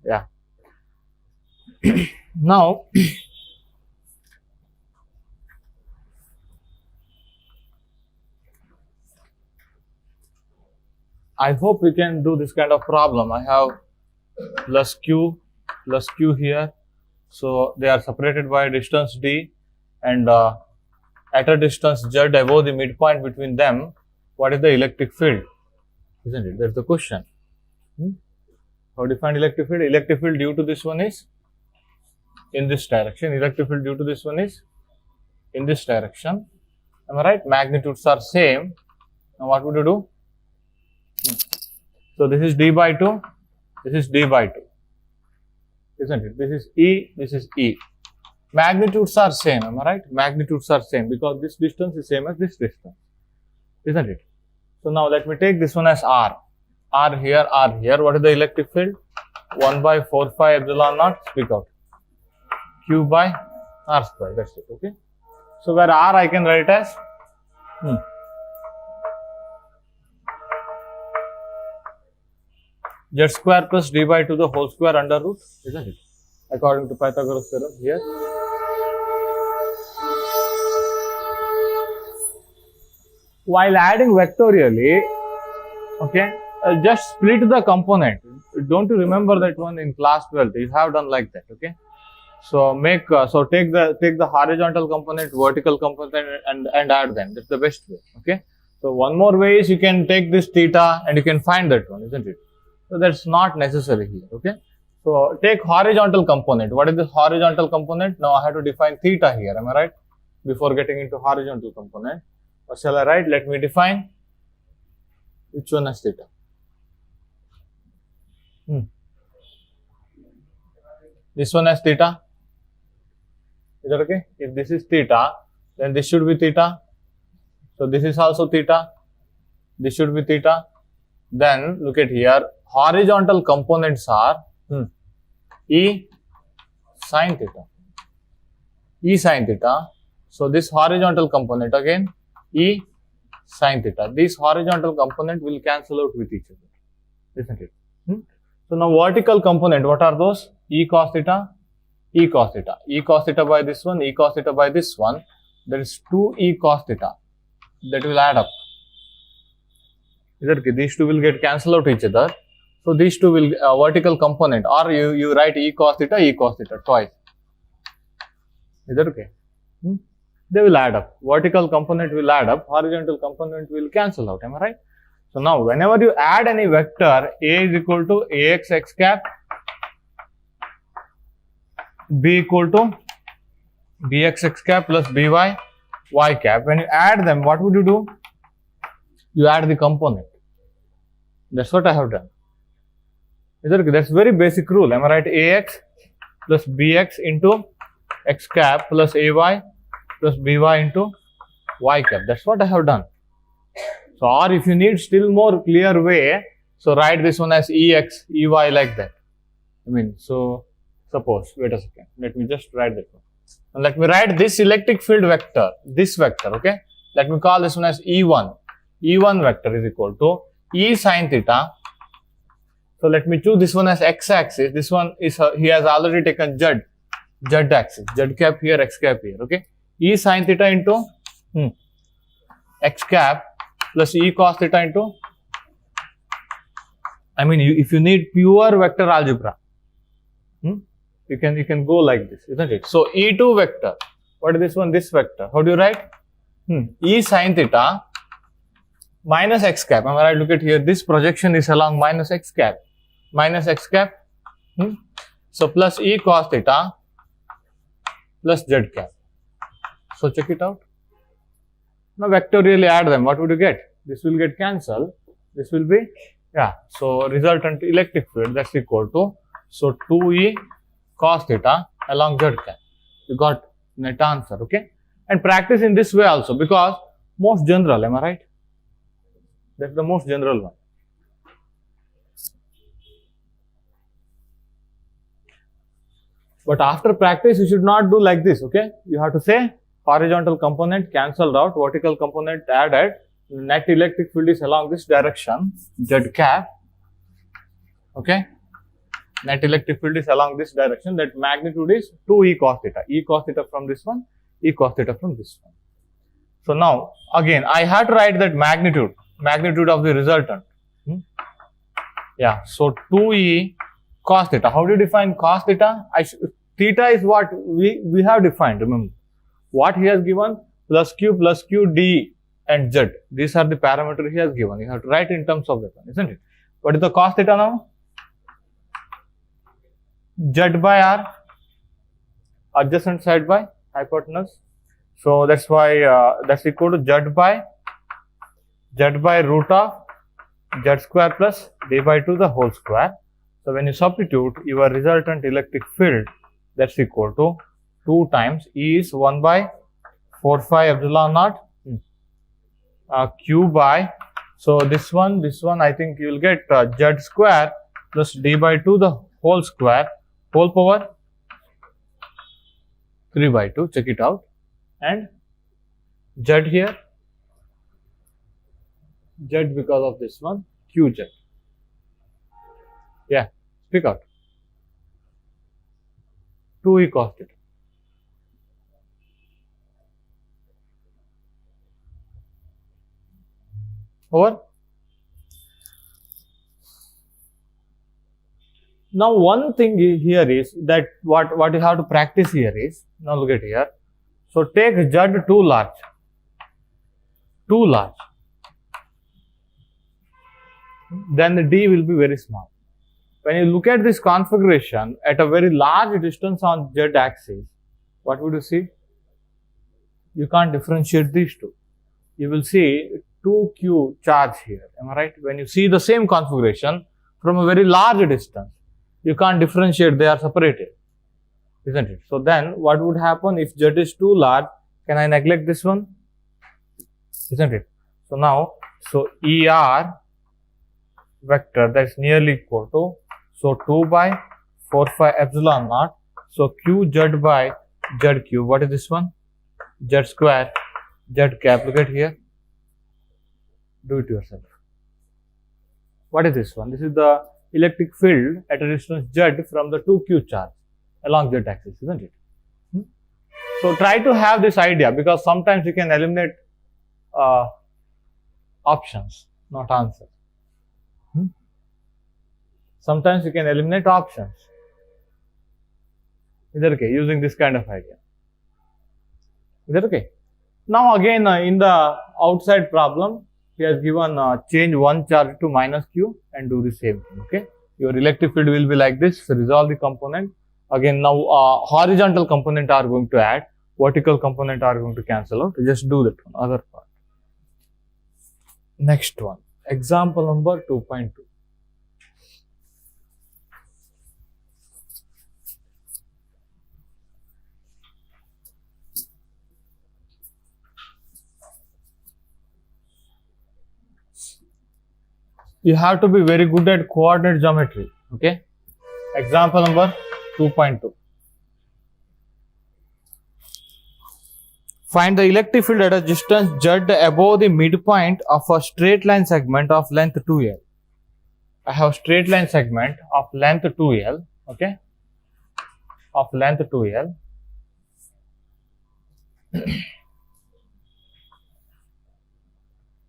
Yeah. Now, I hope we can do this kind of problem. I have plus q here. So they are separated by a distance d, and at a distance z above the midpoint between them, what is the electric field? Isn't it? That's the question. How to find electric field? Electric field due to this one is in this direction. Electric field due to this one is in this direction. Am I right? Magnitudes are same. Now what would you do? So this is d by 2. This is d by 2. Isn't it? This is E. This is E. Magnitudes are same. Am I right? Magnitudes are same because this distance is same as this distance. Isn't it? So now let me take this one as R. R here, R here. What is the electric field? 1 by 4 pi epsilon naught. Speak out. Q by R square. That's it. Okay. So where R I can write as z square plus d by 2 the whole square under root. Isn't it? According to Pythagoras theorem here. While adding vectorially, okay, just split the component. Don't you remember that one in class 12? You have done like that, okay? So make take the horizontal component, vertical component, and add them. That's the best way, okay? So one more way is you can take this theta and you can find that one, isn't it? So that's not necessary here, okay? So take horizontal component. What is the horizontal component? Now I have to define theta here. Am I right? Before getting into horizontal component. What shall I write? Let me define. Which one as theta? This one as theta. Is that okay? If this is theta, then this should be theta. So this is also theta. This should be theta. Then look at here. Horizontal components are E sin theta. E sin theta. So this horizontal component again E sin theta. These horizontal component will cancel out with each other, isn't it? So now vertical component, what are those? E cos theta, E cos theta. E cos theta by this one, E cos theta by this one. There is 2 E cos theta. That will add up. These two will get cancelled out each other. So these two will vertical component, or you write E cos theta twice. Is that okay? They will add up. Vertical component will add up. Horizontal component will cancel out. Am I right? So now whenever you add any vector, A is equal to AX x cap, B equal to BX x cap plus BY y cap. When you add them, what would you do? You add the component. That's what I have done. Is that okay? That's very basic rule. Am I right? AX plus BX into x cap plus AY plus BY into y cap. That's what I have done. So, or if you need still more clear way, so write this one as EX, EY like that. I mean, so suppose, wait a second, let me just write that one. And let me write this electric field vector, this vector, okay. Let me call this one as E1. E1 vector is equal to E sin theta. So let me choose this one as x axis. This one is, he has already taken Z axis, Z cap here, x cap here, okay. E sin theta into x cap plus E cos theta into, I mean, if you need pure vector algebra, you can go like this, isn't it? So E2 vector, what is this one? This vector. How do you write? E sin theta minus x cap. Am I right? Look at here. This projection is along minus x cap. Minus x cap. So plus E cos theta plus Z cap. So check it out. Now vectorially add them. What would you get? This will get cancelled. This will be, so resultant electric field, that's equal to, so 2E cos theta along Z cap. You got net answer, okay? And practice in this way also, because most general, am I right? That's the most general one. But after practice, you should not do like this, okay? You have to say horizontal component cancelled out, vertical component added, net electric field is along this direction, Z cap, okay? net electric field is along this direction, that magnitude is 2 e cos theta. E cos theta from this one, e cos theta from this one. So now again I have to write that magnitude of the resultant. Yeah, so 2e cos theta. How do you define cos theta? Theta is what we have defined, remember. What he has given, plus q d and z. These are the parameters he has given. You have to write in terms of that one, isn't it? What is the cos theta now? Z by r, adjacent side by hypotenuse. So that's why that's equal to z by root of z square plus d by 2 the whole square. So when you substitute your resultant electric field, that's equal to 2 times E is 1 by 4 phi epsilon naught q by, so this one I think you will get z square plus d by 2 the whole square whole power 3 by 2, check it out, and z here, z because of this one, qz. Yeah, speak out. 2e cos theta. Over. Now one thing here is that what you have to practice here is, now look at here. So take z too large, then the d will be very small. When you look at this configuration at a very large distance on z axis, what would you see? You can't differentiate these two. You will see 2q charge here, am I right? When you see the same configuration from a very large distance, you can't differentiate, they are separated, isn't it? So then what would happen if z is too large? Can I neglect this one? Isn't it? So now, so ER vector, that's nearly equal to, so 2 by 4 phi epsilon naught, so q z by z cube, what is this one? Z square, z cap, look at here, do it yourself. What is this one? This is the electric field at a distance z from the 2q charge along z axis, isn't it? So try to have this idea, because sometimes you can eliminate options, not answers. Sometimes you can eliminate options. Is that okay? Using this kind of idea. Is that okay? Now again in the outside problem, he has given change one charge to minus q and do the same thing. Okay, your electric field will be like this. So resolve the component. Again now horizontal component are going to add, vertical component are going to cancel out. Just do that one, other part. Next one, example number 2.2. You have to be very good at coordinate geometry. Okay, example number 2.2. Find the electric field at a distance z above the midpoint of a straight line segment of length 2l. I have straight line segment of length 2l. Okay, of length 2l.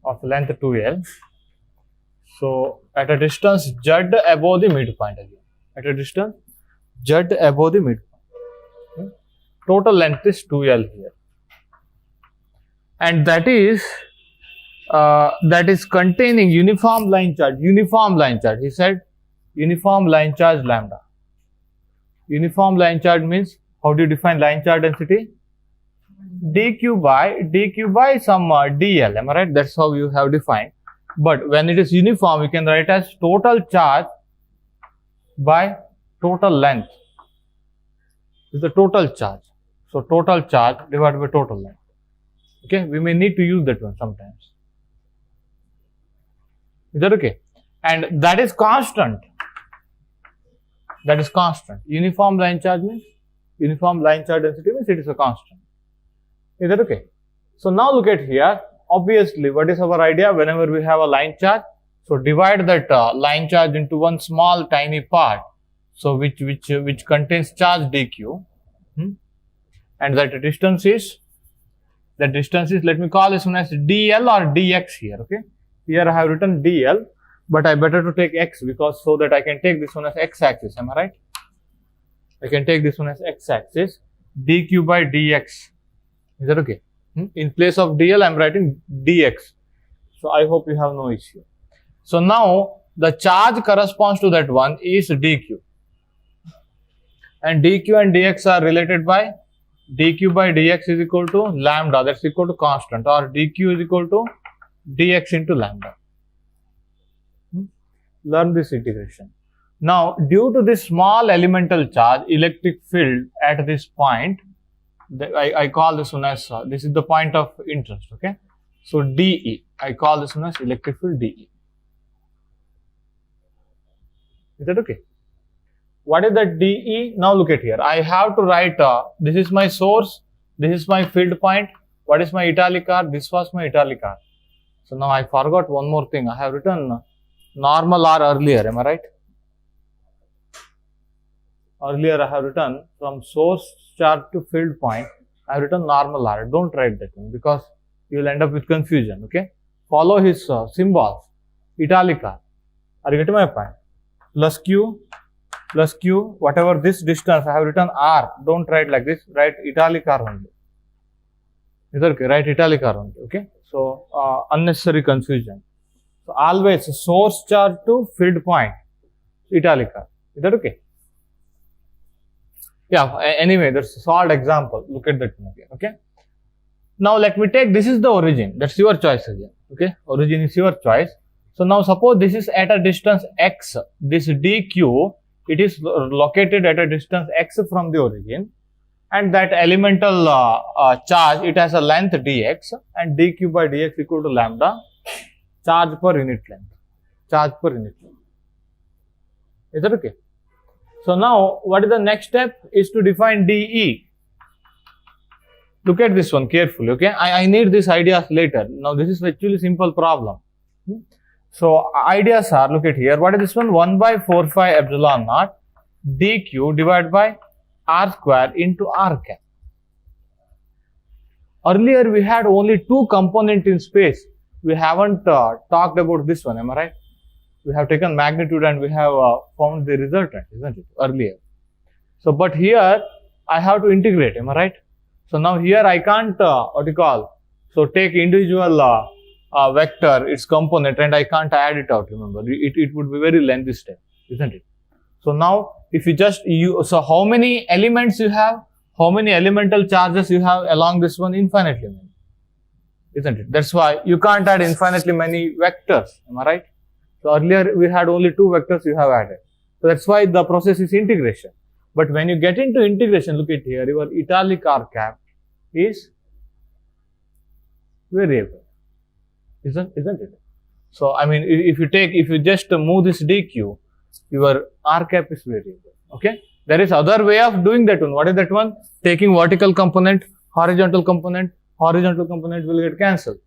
Of length 2l. So at a distance z above the midpoint again. At a distance z above the midpoint. Okay. Total length is 2l here. And that is containing uniform line charge. Uniform line charge. He said uniform line charge lambda. Uniform line charge means, how do you define line charge density? dq by some dl. Am I right? That's how you have defined. But when it is uniform, you can write as total charge by total length. This is the total charge. So total charge divided by total length. Okay, we may need to use that one sometimes. Is that okay? And that is constant. That is constant. Uniform line charge means, uniform line charge density means it is a constant. Is that okay? So now look at here. Obviously, what is our idea? Whenever we have a line charge, so divide that line charge into one small tiny part. So which contains charge dq, and that distance is, let me call this one as dl or dx here. Okay, here I have written dl, but I better to take x, because so that I can take this one as x-axis. Am I right? I can take this one as x-axis, dq by dx. Is that okay? In place of dl, I am writing dx. So I hope you have no issue. So now the charge corresponds to that one is dq, and dq and dx are related by dq by dx is equal to lambda, that's equal to constant, or dq is equal to dx into lambda. Learn this integration. Now, due to this small elemental charge, electric field at this point, I call this one as, this is the point of interest, okay? So, dE, I call this one as electric field dE. Is that okay? What is that dE? Now look at here. I have to write, this is my source, this is my field point. What is my italic R? This was my italic R. So now I forgot one more thing. I have written normal R earlier. Am I right? Earlier I have written from source charge to field point. I have written normal R. Don't write that one, because you will end up with confusion. Okay? Follow his symbols. Italic R. Are you getting my point? Plus Q, whatever this distance, I have written R. Don't write like this, write italic R only. Is that okay? Write italic R only. Okay? So, unnecessary confusion. So, always source charge to field point, italic R. Is that okay? Yeah, anyway, that's a solved example. Look at that one again. Okay? Now, let me take, this is the origin. That's your choice again. Okay? Origin is your choice. So, now suppose this is at a distance x. This dq, it is located at a distance x from the origin, and that elemental charge, it has a length dx, and dq by dx equal to lambda, charge per unit length. Charge per unit length. Is that okay? So now, what is the next step? Is to define dE. Look at this one carefully, okay? I need these ideas later. Now, this is actually simple problem. So, ideas are, look at here, what is this one? 1 by 4 pi epsilon naught dq divided by r square into r cap. Earlier, we had only two components in space. We haven't talked about this one, am I right? We have taken magnitude and we have found the resultant, isn't it, earlier. So, but here, I have to integrate, am I right? So, now here I can't, so take individual vector, its component, and I can't add it out, remember. It would be very lengthy step, isn't it? So, now, if you just, so how many elements you have, how many elemental charges you have along this one? Infinitely many, isn't it? That's why you can't add infinitely many vectors, am I right? So, earlier we had only two vectors you have added. So, that's why the process is integration. But when you get into integration, look at here, your italic R cap is variable, isn't it? So, I mean, if you just move this dq, your R cap is variable, okay? There is other way of doing that one. What is that one? Taking vertical component, horizontal component will get cancelled,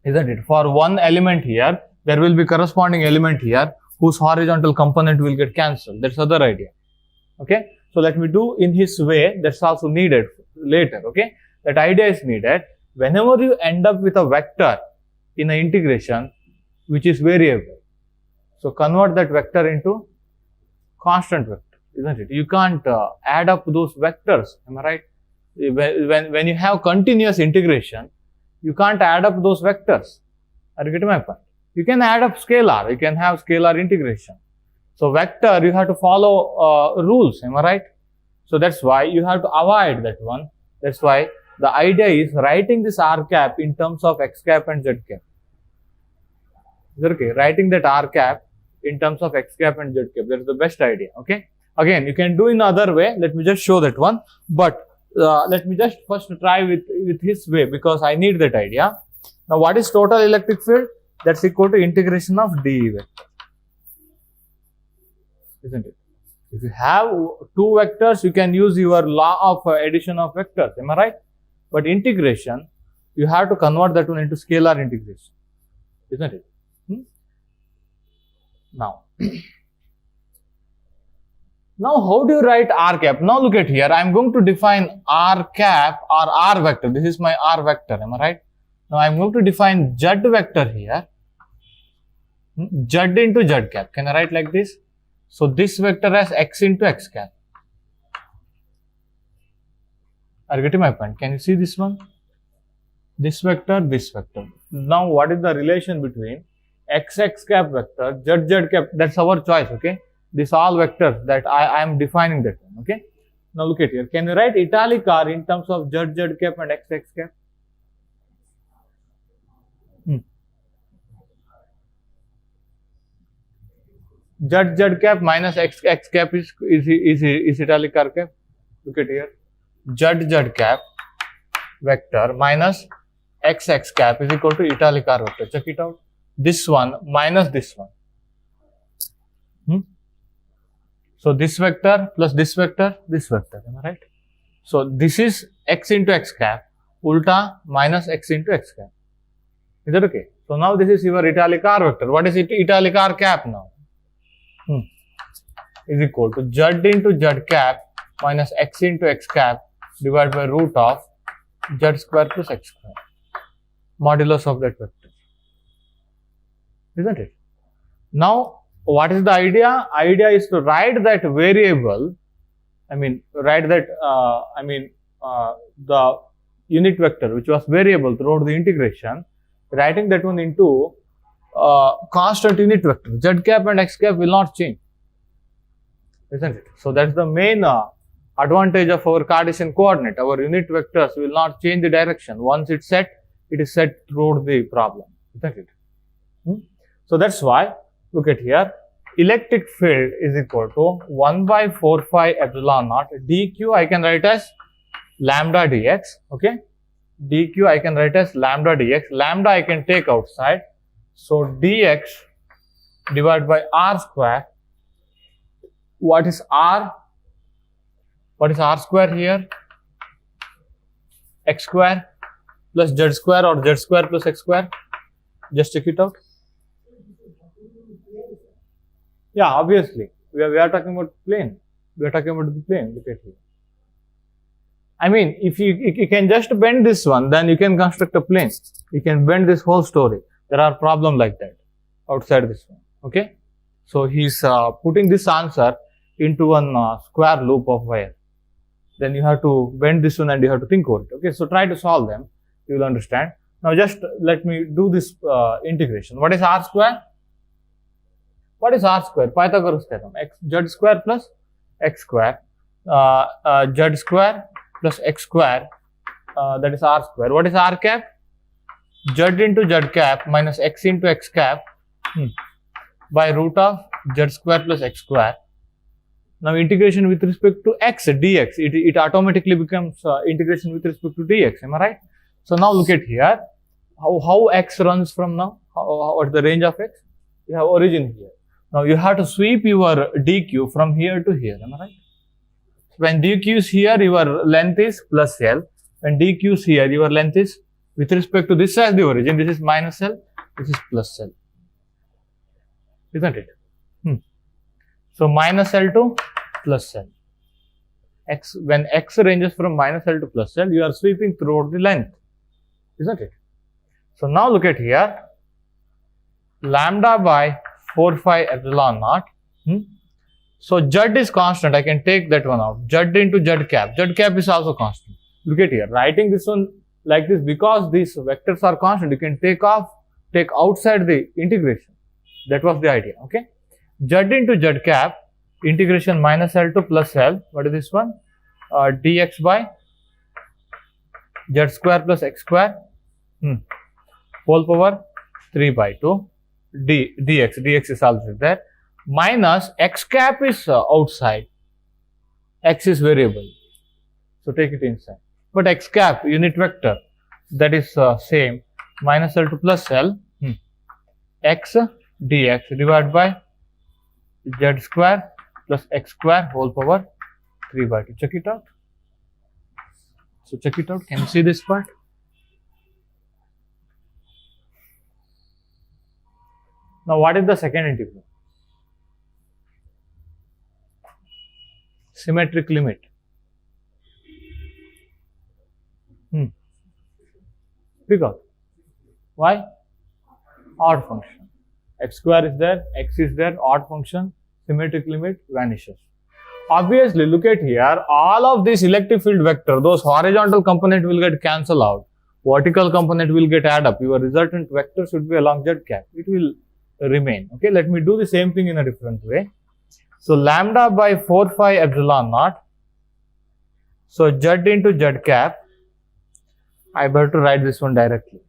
isn't it? For one element here, there will be corresponding element here whose horizontal component will get cancelled. That's other idea, okay? So, let me do in his way, that's also needed later, okay? That idea is needed. Whenever you end up with a vector in an integration which is variable, so convert that vector into constant vector, isn't it? You can't add up those vectors, am I right? When you have continuous integration, you can't add up those vectors. Are you getting my point? You can add up scalar, you can have scalar integration. So, vector, you have to follow rules, am I right? So, that's why you have to avoid that one. That's why the idea is writing this R cap in terms of X cap and Z cap. Is that okay? Writing that R cap in terms of X cap and Z cap. That is the best idea, okay? Again, you can do in other way. Let me just show that one. But let me just first try with his way, because I need that idea. Now, what is total electric field? That's equal to integration of dE vector, isn't it? If you have two vectors, you can use your law of addition of vectors, am I right? But integration, you have to convert that one into scalar integration, isn't it? Now, Now, how do you write r cap? Now, look at here. I am going to define r cap or r vector. This is my r vector. Am I right? Now, I am going to define z vector here. Z into z cap. Can I write like this? So, this vector has x into x cap. Are you getting my point? Can you see this one? This vector, this vector. Now, what is the relation between x cap vector, z cap? That's our choice, okay? These all vectors that I am defining that one, okay? Now, look at here. Can you write italic r in terms of z cap and x cap? Z cap minus x cap is italic r cap. Look at here. Z cap vector minus x cap is equal to italic r vector. Check it out. This one minus this one. So this vector plus this vector, am I right? So this is x into x cap, ulta minus x into x cap. Is that okay? So now this is your italic r vector. What is it? Italic r cap now? Is equal to z into z cap minus x into x cap divided by root of z square plus x square, modulus of that vector. Isn't it? Now, what is the idea? Idea is to write that variable, the unit vector which was variable throughout the integration, writing that one into constant unit vector. Z cap and x cap will not change. Isn't it? So, that's the main advantage of our Cartesian coordinate. Our unit vectors will not change the direction. Once it's set, it is set throughout the problem. Isn't it? So, that's why, look at here, electric field is equal to 1 by 4 pi epsilon naught dq I can write as lambda dx, okay? dq I can write as lambda dx, lambda I can take outside. So, dx divided by r square. What is r? What is r square here? X square plus z square or z square plus x square. Just check it out. Yeah, obviously. We are talking about plane. We are talking about the plane. Look at here. I mean, if you can just bend this one, then you can construct a plane. You can bend this whole story. There are problems like that outside this one. Okay. So, he's putting this answer into one square loop of wire. Then you have to bend this one and you have to think over it. Okay. So, try to solve them. You will understand. Now, just let me do this integration. What is r square? What is r square? Pythagoras theorem. Z square plus x square. Z square plus x square. That is r square. What is r cap? Z into z cap minus x into x cap by root of z square plus x square. Now, integration with respect to x dx, it automatically becomes integration with respect to dx. Am I right? So, now look at here. How x runs from now? What is the range of x? You have origin here. Now, you have to sweep your dq from here to here. Am I right? When dq is here, your length is plus L. When dq is here, your length is with respect to this as the origin. This is minus L. This is plus L. Isn't it? So, minus L to plus L. When x ranges from minus L to plus L, you are sweeping throughout the length. Isn't it? So, now look at here. Lambda by 4 pi epsilon naught. So, z is constant. I can take that one out. Z into z cap. Z cap is also constant. Look at here. Writing this one like this, because these vectors are constant, you can take outside the integration. That was the idea. Okay. Z into z cap, integration minus L to plus L. What is this one? Dx by z square plus x square whole power 3 by 2 dx is also there, minus x cap is outside, x is variable, so take it inside, but x cap unit vector, that is same, minus L to plus L, x dx divided by z square plus x square whole power 3 by 2. Check it out. So, check it out. Can you see this part? Now, what is the second integral? symmetric limit. Pick out. Why? Odd function. X square is there, x is there, odd function, symmetric limit vanishes. Obviously, look at here, all of this electric field vector, those horizontal component will get cancelled out, vertical component will get add up, your resultant vector should be along z cap, it will remain. Okay, let me do the same thing in a different way. So, lambda by 4 phi epsilon naught, so z into z cap, I better write this one directly.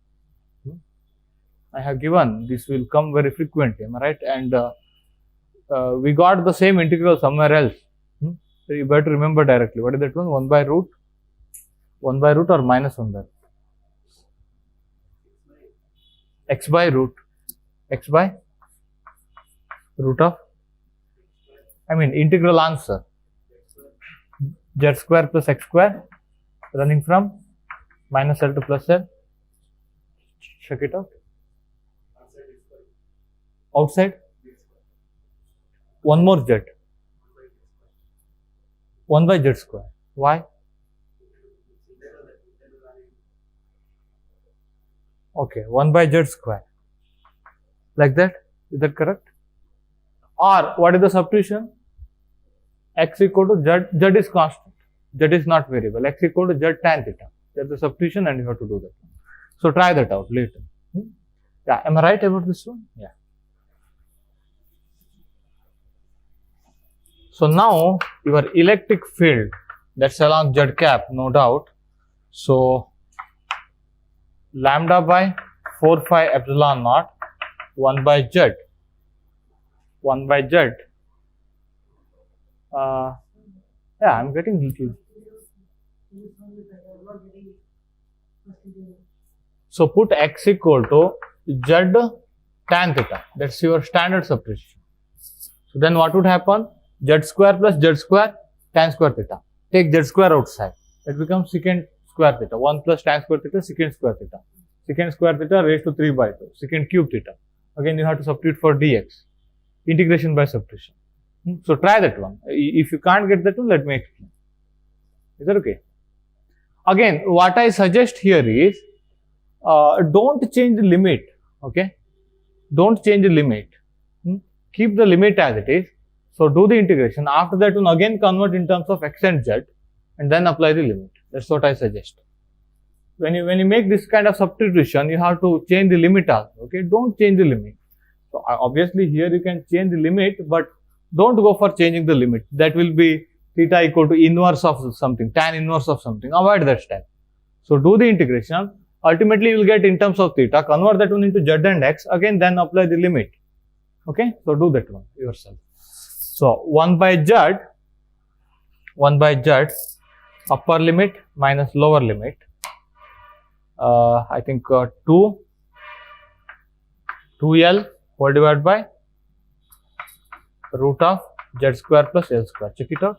I have given, this will come very frequently, am I right? And we got the same integral somewhere else. So you better remember directly. What is that one? 1 by root? 1 by root or minus 1 by root? X by root. X by root of? I mean integral answer. Z square plus x square running from minus L to plus L. Check it out. Outside? One more z. 1 by z square. Why? Okay, 1 by z square. Like that? Is that correct? Or what is the substitution? X equal to z. Z is constant. Z is not variable. X equal to z tan theta. That's the substitution and you have to do that. So try that out later. Yeah, am I right about this one? Yeah. So now your electric field that's along z cap, no doubt. So lambda by 4 phi epsilon naught 1 by z. 1 by z. Yeah, I'm getting little. So put x equal to z tan theta. That's your standard substitution. So then what would happen? Z square plus z square tan square theta. Take z square outside. That becomes secant square theta. 1 plus tan square theta, secant square theta. Secant square theta raised to 3 by 2. Secant cube theta. Again, you have to substitute for dx. Integration by substitution. So try that one. If you can't get that one, let me explain. Is that okay? Again, what I suggest here is, don't change the limit. Okay? Don't change the limit. Keep the limit as it is. So do the integration. After that one again convert in terms of x and z and then apply the limit. That's what I suggest. When you make this kind of substitution, you have to change the limit also. Okay? Don't change the limit. So obviously here you can change the limit, but don't go for changing the limit. That will be theta equal to inverse of something, tan inverse of something. Avoid that step. So do the integration. Ultimately you will get in terms of theta. Convert that one into z and x. Again then apply the limit. Okay? So do that one yourself. So 1 by z, upper limit minus lower limit. I think 2L whole divided by root of z square plus L square. Check it out.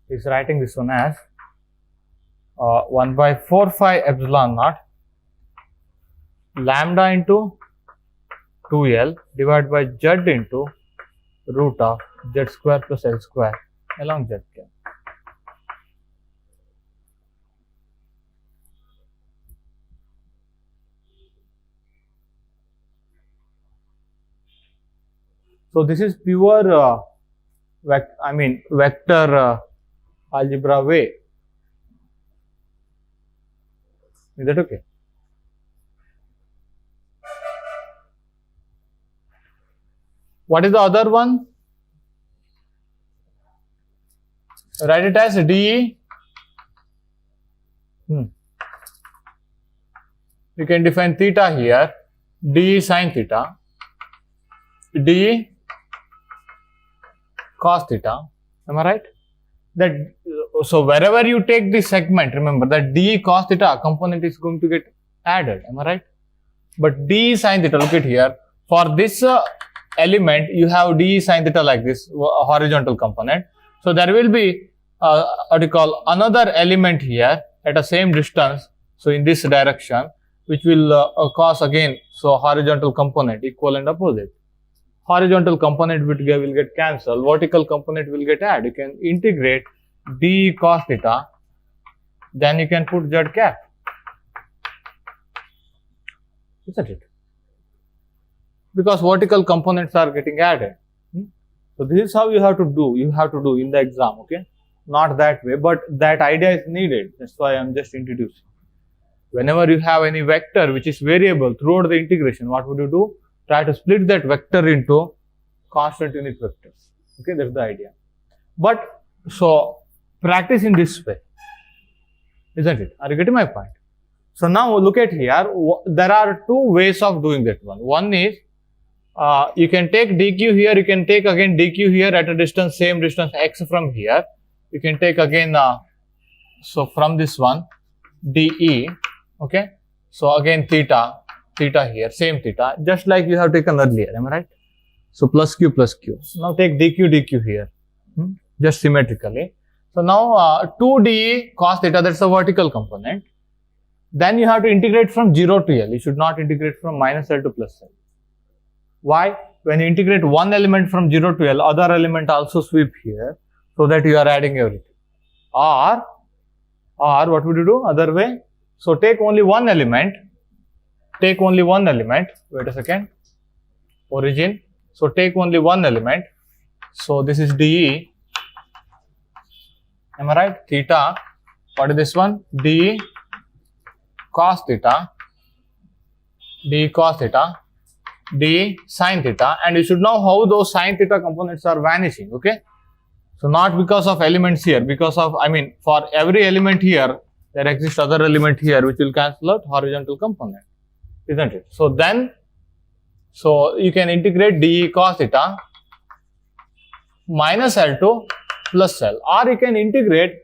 He's writing this one as 1 by 4 phi epsilon naught lambda into 2L divided by z into root of z square plus L square along z cap. So this is pure vector algebra way. Is that okay? What is the other one? Write it as dE. You can define theta here. dE sin theta. dE cos theta. Am I right? That so wherever you take the segment, remember that dE cos theta component is going to get added. Am I right? But dE sin theta, look at here. For this element, you have dE sin theta like this horizontal component. So there will be what you call another element here at the same distance. So in this direction, which will cause again, so horizontal component, equal and opposite. Horizontal component will get cancelled, vertical component will get added. You can integrate d cos theta, then you can put z cap. Isn't it? Because vertical components are getting added. So this is how you have to do in the exam, okay? Not that way, but that idea is needed. That's why I am just introducing. Whenever you have any vector which is variable throughout the integration, what would you do? Try to split that vector into constant unit vectors. Okay, that's the idea. But so practice in this way, isn't it? Are you getting my point? So now look at here. There are two ways of doing that one. One is you can take dq here. You can take again dq here at a distance, same distance x from here. You can take again so from this one de. Okay. So again theta here, same theta, just like you have taken earlier. Am I right? So plus q. Now take dq here, just symmetrically. So now 2 de cos theta, that's a vertical component. Then you have to integrate from 0 to L. You should not integrate from minus L to plus L. Why? When you integrate one element from 0 to L, other element also sweep here, so that you are adding everything. Or what would you do? Other way. So take only one element. Wait a second. Origin. So take only one element. So this is de. Am I right? Theta. What is this one? de cos theta, de sin theta, and you should know how those sin theta components are vanishing. Okay, so not because of elements here, because of, for every element here there exists other element here which will cancel out horizontal component, isn't it? So then, so you can integrate de cos theta minus L to plus L, or you can integrate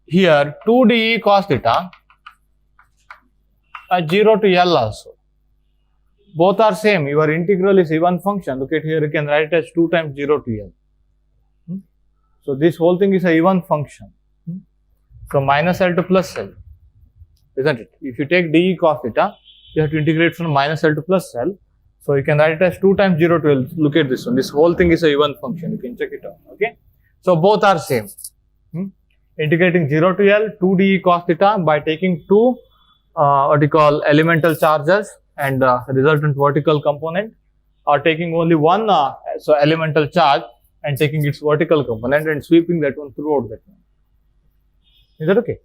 here 2 de cos theta 0 to L also. Both are same. Your integral is even function. Look at here, you can write it as 2 times 0 to L. So this whole thing is a even function. So minus L to plus L, isn't it? If you take de cos theta, you have to integrate from minus L to plus L. So you can write it as 2 times 0 to L. Look at this one. This whole thing is a even function. You can check it out. Okay. So both are same. Integrating 0 to L, 2 de cos theta by taking two elemental charges and resultant vertical component, or taking only one elemental charge and taking its vertical component and sweeping that one throughout that one. Is that okay?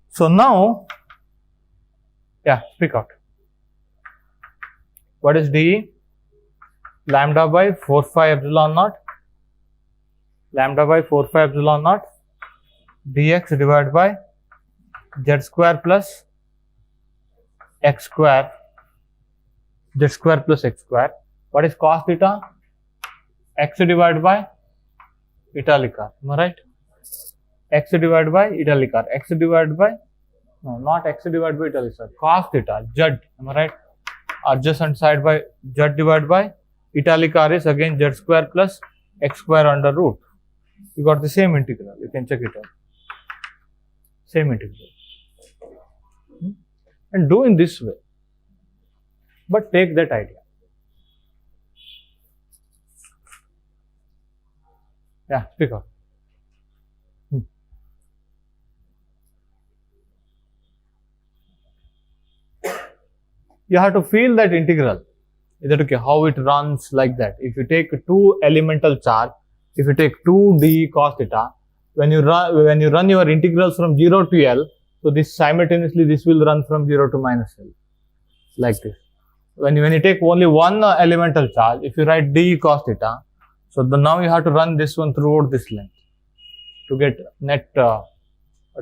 So now, speak out. What is dE? Lambda by 4 phi epsilon naught. Lambda by 4 phi epsilon naught dx divided by z square plus x square, z square plus x square. What is cos theta? X divided by italic r. Am I right? X divided by italic r. X divided by, no, not x divided by italic r. Cos theta, z. Am I right? Adjacent side by z divided by italic r is again z square plus x square under root. You got the same integral. You can check it out. Same integral. And do in this way, but take that idea. Speak out. You have to feel that integral. Is that okay? How it runs like that. If you take two elemental charge, if you take 2 de cos theta, when you run your integrals from 0 to L, so this simultaneously this will run from 0 to minus L, like this. When you take only one elemental charge, if you write d cos theta, so now you have to run this one throughout this length to get net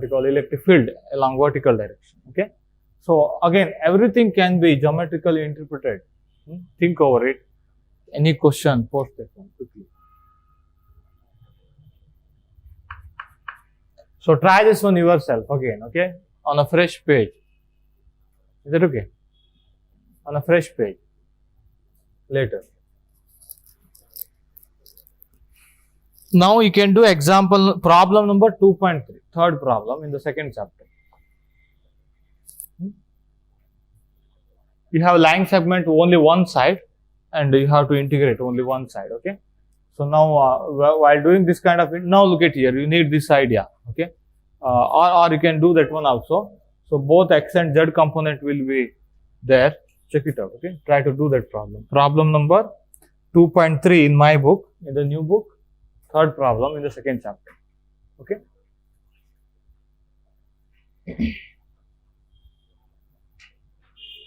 electric field along vertical direction. Okay. So again, everything can be geometrically interpreted. Think over it. Any question, post that one quickly. So try this one yourself again, okay? On a fresh page. Is that okay? On a fresh page. Later. Now you can do example, problem number 2.3, third problem in the second chapter. you have line segment only one side and you have to integrate only one side, okay. So now while doing this kind of, now look at here, you need this idea, okay, or you can do that one also. So both x and z component will be there, check it out, okay. Try to do that problem. Problem number 2.3 in my book, in the new book, third problem in the second chapter, okay.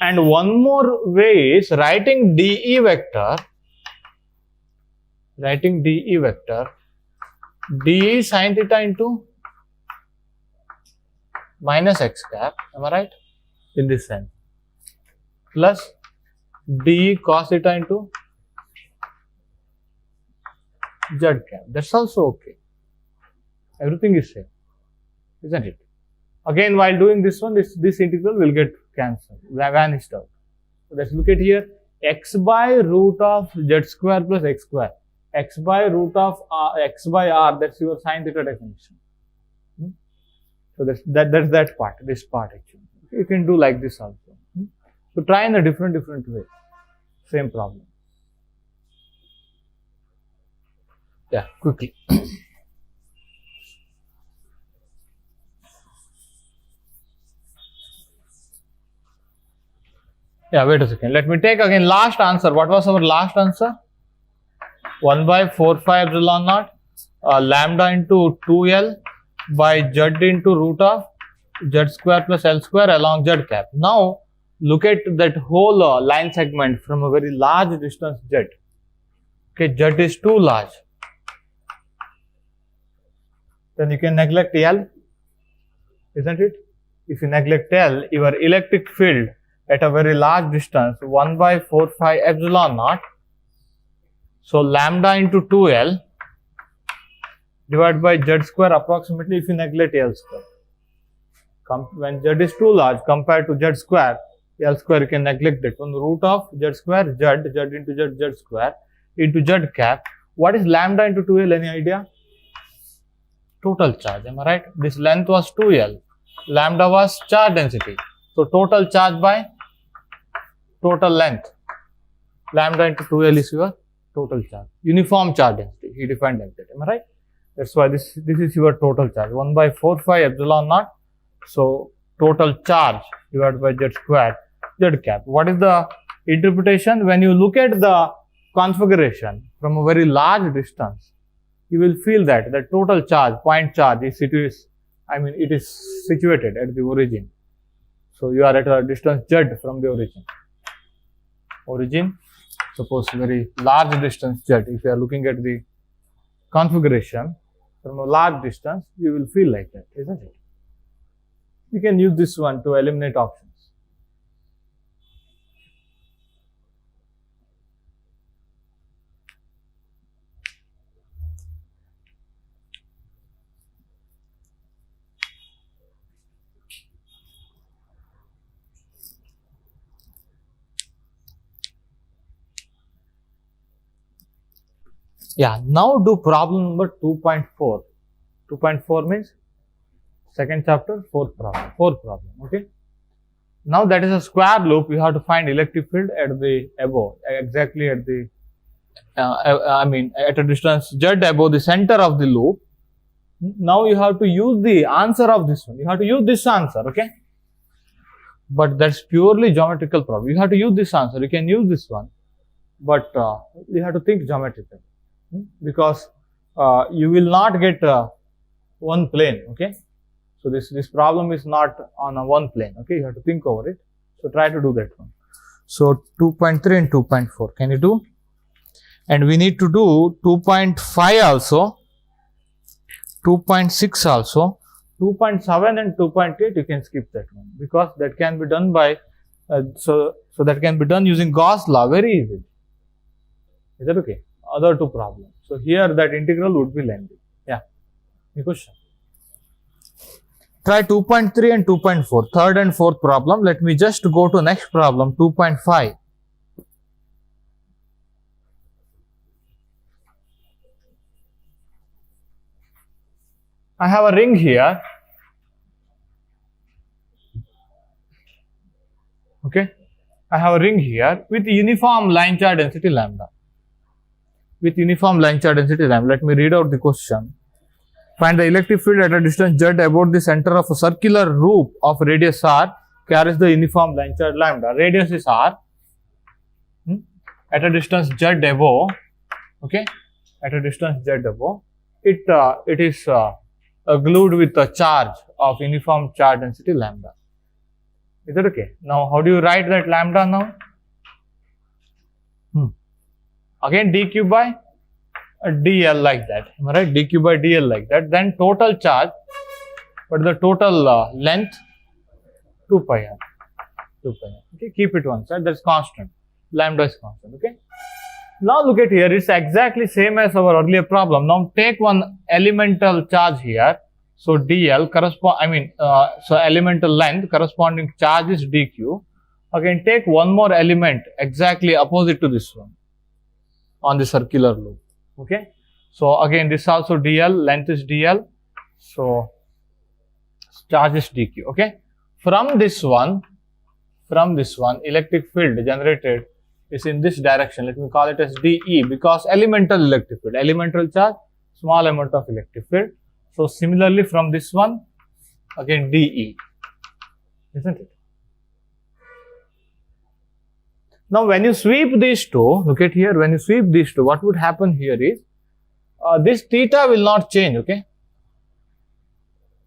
And one more way is writing dE vector, dE sin theta into minus x cap, am I right? In this sense, plus dE cos theta into z cap. That's also okay. Everything is same, isn't it? Again, while doing this one, this integral will get cancelled, vanished out. So let's look at here, x by root of z square plus x square, x by root of x by r, that's your sin theta definition. So that's that part, this part actually. You can do like this also. So try in a different way, same problem. Yeah, quickly. Yeah, wait a second. Let me take again last answer. What was our last answer? 1 by 4 pi epsilon naught lambda into 2L by z into root of z square plus L square along z cap. Now look at that whole line segment from a very large distance z. Okay, z is too large. Then you can neglect L, isn't it? If you neglect L, your electric field at a very large distance, 1 by 4 pi epsilon naught. So lambda into 2L divided by z square approximately if you neglect L square. When z is too large compared to z square, L square you can neglect that one. Root of z square, z into z square into z cap. What is lambda into 2L? Any idea? Total charge, am I right? This length was 2L. Lambda was charge density. So total charge by total length. Lambda into 2L is your total charge. Uniform charge density. He defined like that. Am I right? That's why this is your total charge. 1 by 4 pi epsilon naught. So total charge divided by z square, z cap. What is the interpretation? When you look at the configuration from a very large distance, you will feel that the total charge, point charge is it is situated at the origin. So you are at a distance z from the origin. Suppose very large distance z. If you are looking at the configuration from a large distance, you will feel like that, isn't it? You can use this one to eliminate options. Yeah, now do problem number 2.4. 2.4 means second chapter, fourth problem, okay. Now that is a square loop. You have to find electric field at the above, exactly at the, at a distance z above the center of the loop. Now you have to use the answer of this one. You have to use this answer, okay. But that's purely geometrical problem. You have to use this answer. You can use this one, but you have to think geometrically. Because you will not get one plane, okay. So this problem is not on a one plane, okay. You have to think over it. So try to do that one. So 2.3 and 2.4, can you do? And we need to do 2.5 also, 2.6 also, 2.7 and 2.8. You can skip that one because that can be done by so that can be done using Gauss law very easily. Is that okay? Other two problems. So here that integral would be lengthy. Yeah. Any question? Try 2.3 and 2.4. Third and fourth problem. Let me just go to next problem, 2.5. I have a ring here. Okay. I have a ring here with uniform line charge density lambda. With uniform line charge density lambda, let me read out the question. Find the electric field at a distance z about the center of a circular loop of radius r carries the uniform line charge lambda. Radius is r. At a distance z above, okay, at a distance z above, it is glued with a charge of uniform charge density lambda. Is that okay? Now, how do you write that lambda now? Again, dq by dl like that, am I right? dq by dl like that. Then total charge, but the total length 2 pi r. 2 pi r. Okay, keep it one side. That's constant. Lambda is constant. Okay. Now look at here. It's exactly same as our earlier problem. Now take one elemental charge here. So dl correspond. So elemental length corresponding charge is dq. Again, take one more element exactly opposite to this one on the circular loop. Okay. So again, this also dl, length is dl. So charge is dq. Okay. From this one, electric field generated is in this direction. Let me call it as dE because elemental electric field, elemental charge, small amount of electric field. So similarly from this one, again dE, isn't it? Now when you sweep these two, look at here, when you sweep these two, what would happen here is, this theta will not change, okay?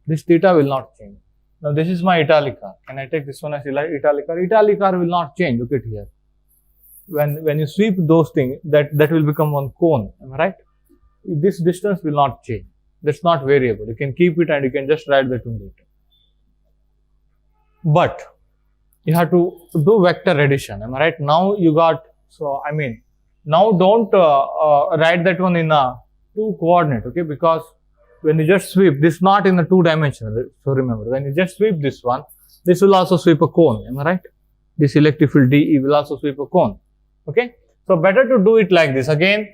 This theta will not change. Now this is my italic r. Can I take this one as italic r? Italic r will not change, look at here. When you sweep those things, that will become one cone, am I right? This distance will not change. That's not variable. You can keep it and you can just write that one later. But you have to do vector addition, am I right? Now you got, now don't write that one in a 2 coordinate, okay? Because when you just sweep, this not in a 2 dimensional. So remember, when you just sweep this one, this will also sweep a cone, am I right? This electric field dE will also sweep a cone. Okay, so better to do it like this. Again,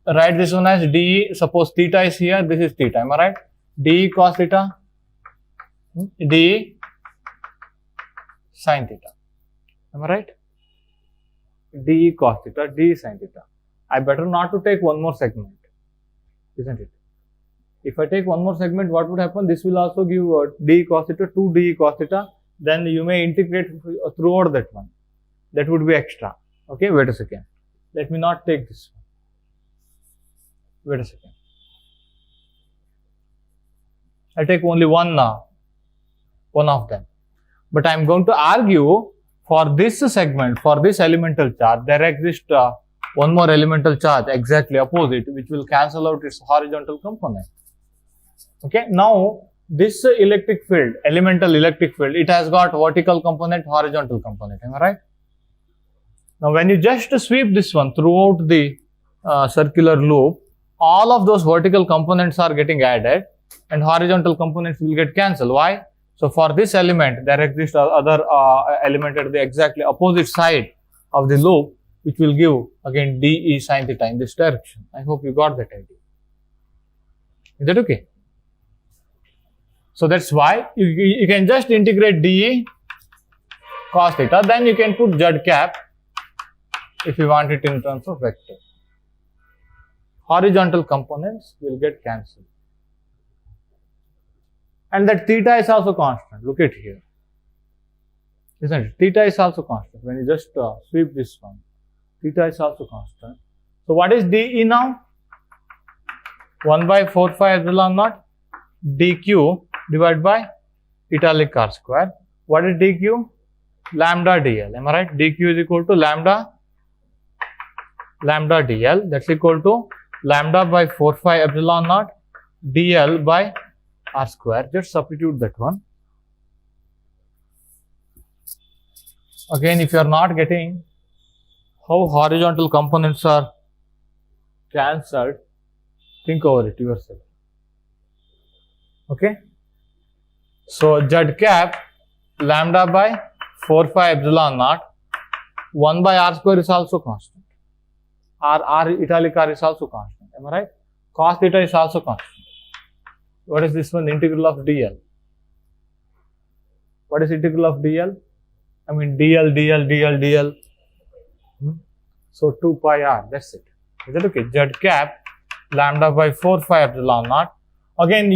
write this one as dE. Suppose theta is here, this is theta, am I right? dE cos theta, dE sin theta, am I right? dE cos theta, dE sin theta. I better not to take one more segment, isn't it? If I take one more segment, what would happen? This will also give dE cos theta, 2 dE cos theta. Then you may integrate throughout that one. That would be extra. Okay, wait a second. Let me not take this one. Wait a second. I take only one of them. But I am going to argue for this segment, for this elemental charge, there exists one more elemental charge exactly opposite, which will cancel out its horizontal component. Okay, now this electric field, elemental electric field, it has got vertical component, horizontal component, am I right? Now when you just sweep this one throughout the circular loop, all of those vertical components are getting added and horizontal components will get cancelled. Why? So for this element, there exists other element at the exactly opposite side of the loop, which will give again dE sin theta in this direction. I hope you got that idea. Is that okay? So that's why you can just integrate dE cos theta, then you can put z cap if you want it in terms of vector. Horizontal components will get cancelled. And that theta is also constant. Look at here. Isn't it? Theta is also constant. When you just sweep this one, theta is also constant. So what is dE now? 1 by 4 pi epsilon naught dq divided by italic r square. What is dq? Lambda dl. Am I right? dq is equal to lambda dl. That's equal to lambda by 4 pi epsilon naught dl by r square. Just substitute that one. Again, if you are not getting how horizontal components are cancelled, think over it yourself. Okay. So z cap lambda by 4 pi epsilon naught 1 by r square is also constant. R italic r is also constant. Am I right? Cos theta is also constant. What is this one? Integral of dl. What is integral of dl? I mean dl. So 2 pi r, that's it. Is that okay? Z cap lambda by 4 phi epsilon naught. Again,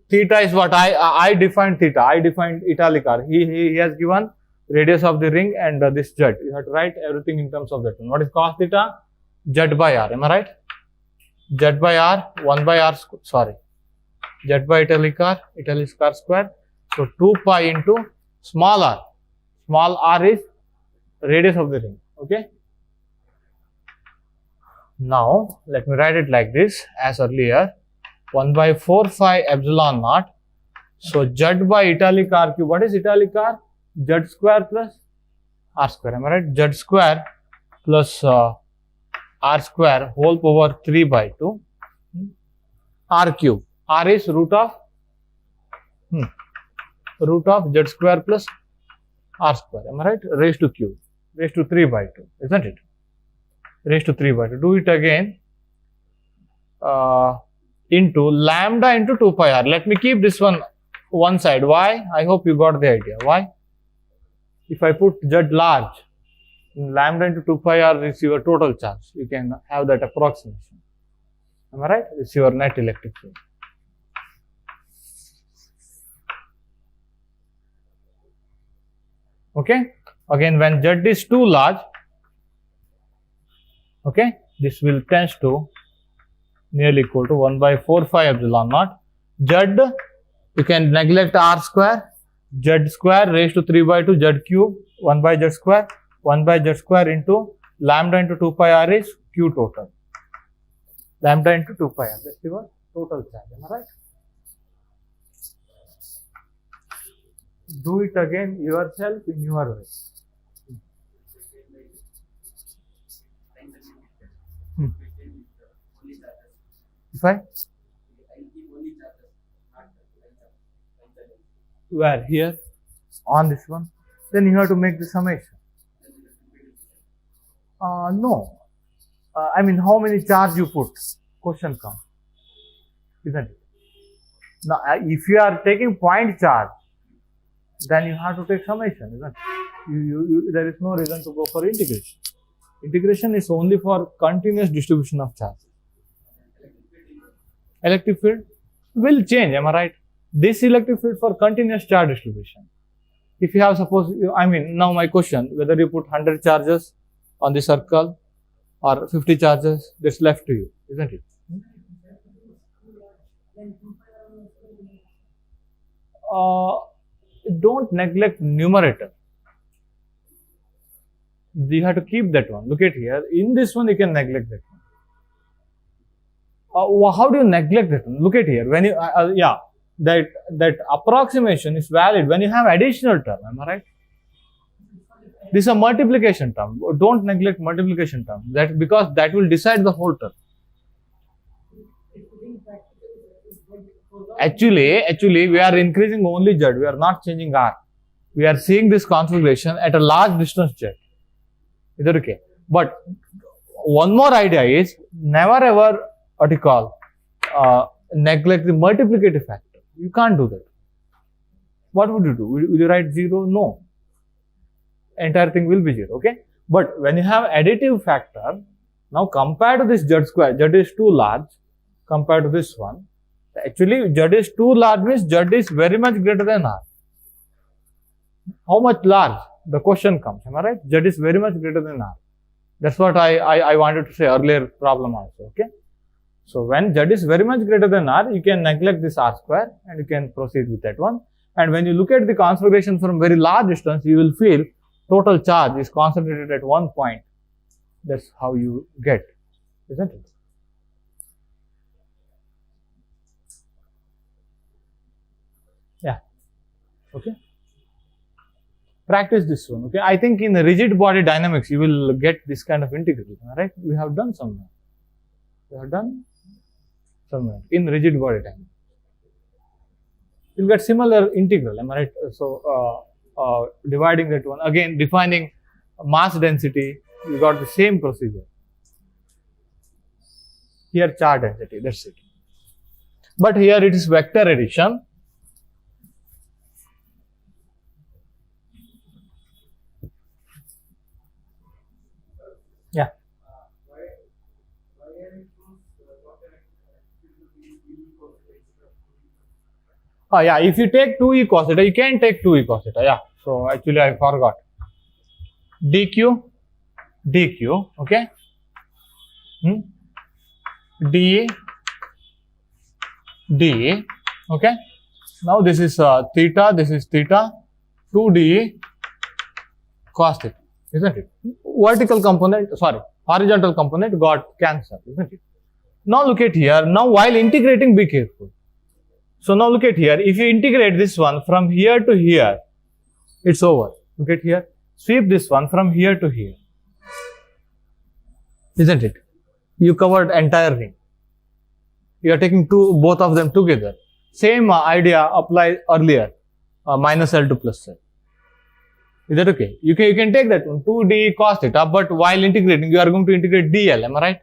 theta is what I defined theta. I defined italic r. He has given radius of the ring and this z. You have to write everything in terms of that one. What is cos theta? Z by r. Am I right? Z by r, 1 by r, sorry. Z by italic r square. So 2 pi into small r. Small r is radius of the ring. Okay. Now let me write it like this as earlier. 1 by 4 phi epsilon naught. So Z by italic r cube. What is italic r? Z square plus r square. Am I right? Z square plus r square whole power 3 by 2 r cube. R is root of z square plus r square. Am I right? Raised to cube. Raised to 3 by 2. Isn't it? Raised to 3 by 2. Do it again. Into lambda into 2 pi r. Let me keep this one side. Why? I hope you got the idea. Why? If I put z large, lambda into 2 pi r is your total charge. You can have that approximation. Am I right? It's your net electric field. Okay. Again, when z is too large, okay, this will tend to nearly equal to 1 by 4 phi epsilon naught. Z, you can neglect r square. Z square raised to 3 by 2 z cube. 1 by z square. 1 by z square into lambda into 2 pi r is q total. Lambda into 2 pi r. That's your total charge. Am I right? Do it again yourself in your way. If I? Where? Here? On this one? Then you have to make the summation. No. I mean, how many charge you put? Question comes. Isn't it? Now, if you are taking point charge, then you have to take summation, isn't it? There is no reason to go for integration. Integration is only for continuous distribution of charge. Electric field will change, am I right? This electric field for continuous charge distribution. If you have now my question, whether you put 100 charges on the circle or 50 charges, that's left to you, isn't it? Don't neglect numerator. You have to keep that one. Look at here. In this one, you can neglect that one. How do you neglect that one? Look at here. When you, that approximation is valid when you have additional term. Am I right? This is a multiplication term. Don't neglect multiplication term. Because that will decide the whole term. Actually, we are increasing only z. We are not changing r. We are seeing this configuration at a large distance z. Is that okay? But one more idea is never ever neglect the multiplicative factor. You can't do that. What would you do? Will you write 0? No. Entire thing will be 0. Okay. But when you have additive factor, now compared to this z square, z is too large compared to this one. Actually, z is too large means z is very much greater than r. How much large? The question comes. Am I right? Z is very much greater than r. That's what I wanted to say earlier problem also. Okay. So when z is very much greater than r, you can neglect this r square and you can proceed with that one. And when you look at the configuration from very large distance, you will feel total charge is concentrated at one point. That's how you get, isn't it? Yeah. Okay. Practice this one. Okay. I think in the rigid body dynamics, you will get this kind of integral. Right? We have done somewhere. We have done somewhere in rigid body dynamics. You'll get similar integral. Am I right? So dividing that one again, defining mass density. You got the same procedure. Here charge density. That's it. But here it is vector addition. Oh yeah, if you take 2e cos theta, you can take 2e cos theta. Yeah. So actually I forgot. dq, dq, okay. dE, dE, okay. Now this is theta, this is theta, 2 dE cos theta, isn't it? Vertical component, sorry, horizontal component got cancelled, isn't it? Now look at here. Now while integrating, be careful. So now look at here. If you integrate this one from here to here, it's over. Look at here. Sweep this one from here to here, isn't it? You covered entire ring. You are taking both of them together. Same idea applied earlier, minus L to plus L. Is that okay? You can take that one, 2d cos theta, but while integrating, you are going to integrate dl, am I right?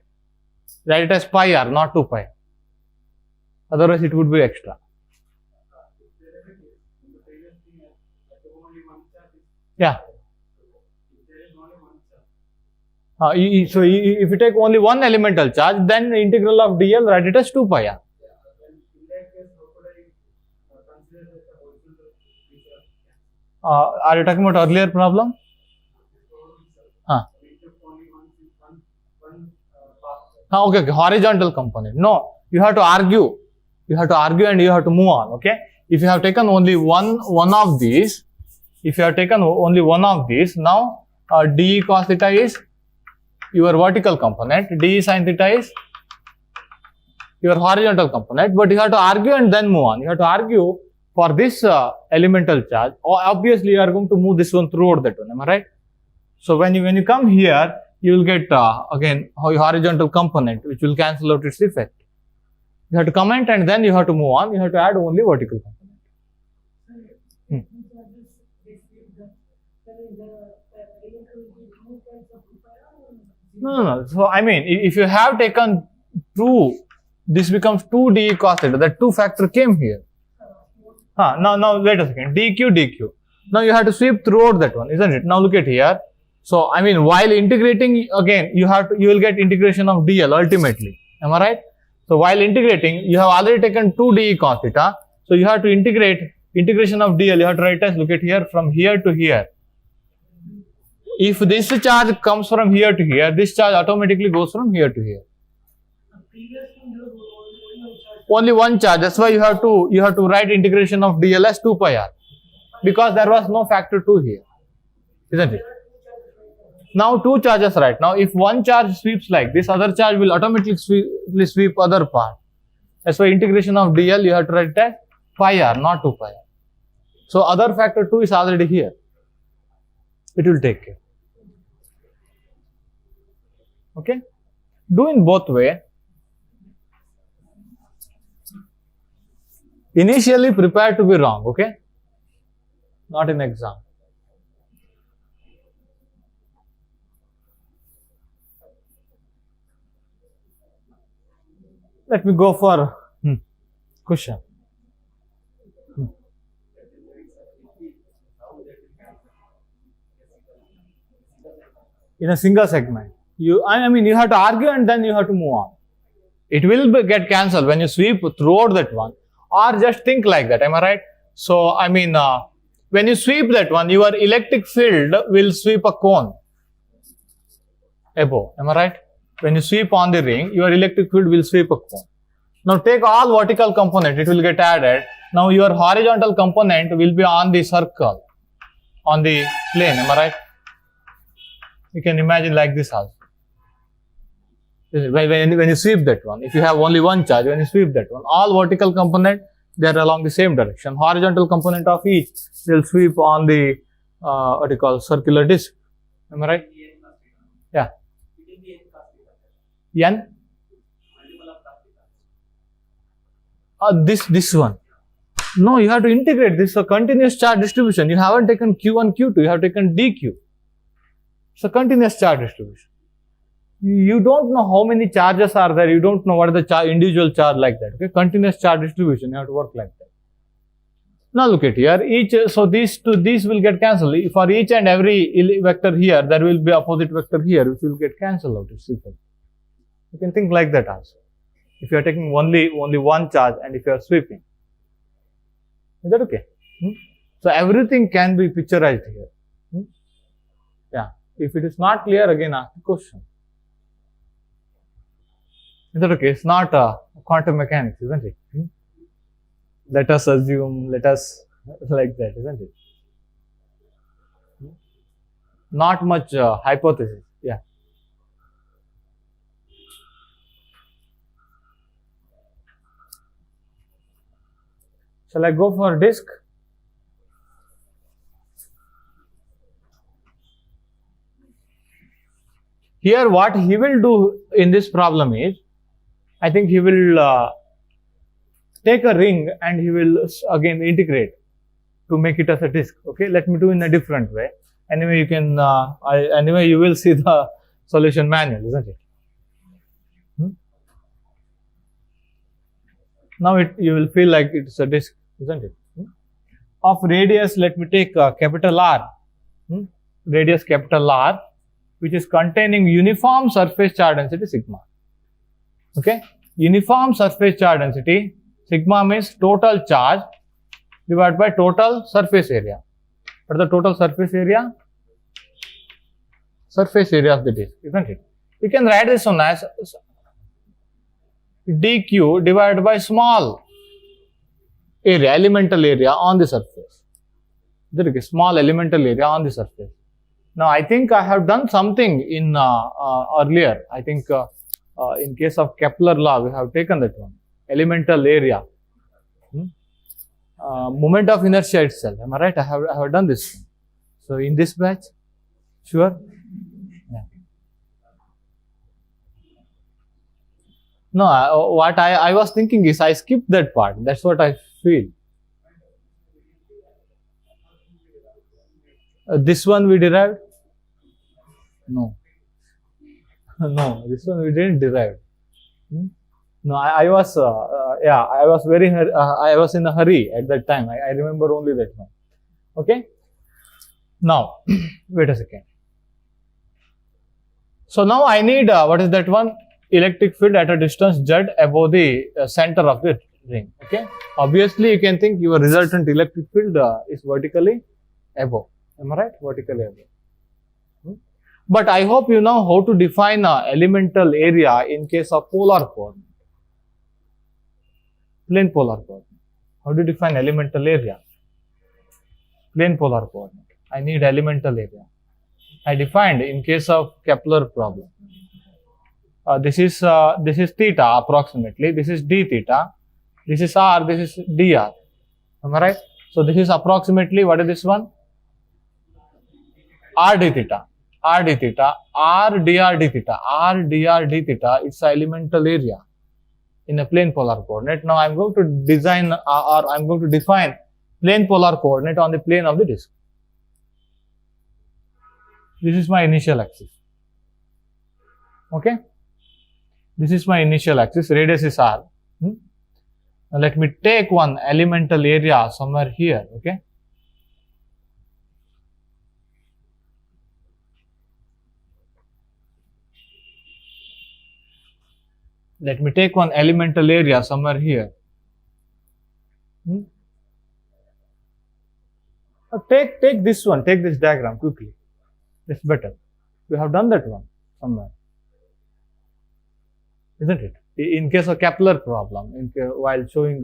Write it as pi r, not 2 pi. Otherwise, it would be extra. Yeah. So if you take only one elemental charge, then the integral of dl, write it as 2 pi r. Are you talking about earlier problem? Okay, horizontal component. No, you have to argue. You have to argue and you have to move on. Okay. If you have taken only one of these, now dE cos theta is your vertical component, dE sin theta is your horizontal component, but you have to argue and then move on. You have to argue for this elemental charge. Obviously, you are going to move this one throughout that one. Am I right? So when you come here, you will get again horizontal component, which will cancel out its effect. You have to comment and then you have to move on. You have to add only vertical component. No. So I mean, if you have taken 2, this becomes 2d cos theta. That 2 factor came here. Now wait a second. dq. Now you have to sweep throughout that one, isn't it? Now look at here. So I mean, while integrating again, you will get integration of dl ultimately. Am I right? So while integrating, you have already taken 2d cos theta. So you have to integration of dl. You have to write as, look at here, from here to here. If this charge comes from here to here, this charge automatically goes from here to here. Only one charge. That's why you have to write integration of dl as 2 pi r, because there was no factor 2 here, isn't it? Now 2 charges right now. If one charge sweeps like this, other charge will automatically sweep other part. That's why integration of dl, you have to write as pi r, not 2 pi r. So other factor 2 is already here. It will take care. Okay. Do in both way. Initially prepare to be wrong. Okay. Not in exam. Let me go for question. In a single segment, you have to argue and then you have to move on. It will get cancelled when you sweep throughout that one, or just think like that. Am I right? So when you sweep that one, your electric field will sweep a cone above. Am I right? When you sweep on the ring, your electric field will sweep a cone. Now take all vertical component, it will get added. Now your horizontal component will be on the circle, on the plane. Am I right? You can imagine like this also. When you sweep that one, if you have only one charge, when you sweep that one, all vertical component, they are along the same direction. Horizontal component of each, they will sweep on the, circular disc. Am I right? Yeah. N? This one. No, you have to integrate this. So continuous charge distribution. You haven't taken Q1, Q2, you have taken DQ. So continuous charge distribution. You don't know how many charges are there. You don't know what is the individual charge like that. Okay, continuous charge distribution. You have to work like that. Now look at here. These will get cancelled. For each and every vector here, there will be opposite vector here, which will get cancelled out. It's simple. You can think like that also. If you are taking only one charge and if you are sweeping. Is that okay? So everything can be picturized here. Yeah. If it is not clear, again ask the question. Is that okay? It's not quantum mechanics, isn't it? Let us assume, let us like that, isn't it? Not much hypothesis. Yeah. Shall I go for disk? Here what he will do in this problem is, I think he will take a ring and he will again integrate to make it as a disk. Okay, let me do in a different way. Anyway, you can, anyway you will see the solution manual, isn't it? Now you will feel like it's a disk, isn't it? Of radius, let me take capital R, radius capital R, which is containing uniform surface charge density sigma. Okay, uniform surface charge density sigma means total charge divided by total surface area. What is the total surface area? Surface area of the disk, isn't it? You can write this one as dq divided by small area, elemental area on the surface. There is a small elemental area on the surface. Now, I think I have done something in earlier. I think in case of Kepler law, we have taken that one. Elemental area. Moment of inertia itself. Am I right? I have done this one. So, in this batch, sure? Yeah. No, what I was thinking is I skipped that part. That's what I feel. This one we derived? No. No, this one we didn't derive. No, I was, yeah, I was I was in a hurry at that time. I remember only that one. Okay. Now, wait a second. So now I need, what is that one? Electric field at a distance z above the center of the ring. Okay. Obviously, you can think your resultant electric field is vertically above. Am I right? Vertically above. But I hope you know how to define elemental area in case of polar coordinate. Plane polar coordinate. How do you define elemental area? Plane polar coordinate. I need elemental area. I defined in case of Kepler problem. This is theta approximately. This is d theta. This is r. This is dr. Am I right? So this is approximately, what is this one? R d theta. R d theta. R dr d theta. R dr d theta. It's the elemental area in a plane polar coordinate. Now I am going to design or I am going to define plane polar coordinate on the plane of the disk. This is my initial axis. Okay. This is my initial axis. Radius is r. Now let me take one elemental area somewhere here. Okay. Let me take one elemental area somewhere here. Take this one. Take this diagram quickly. It's better. We have done that one somewhere, isn't it? In case of Kepler problem, while showing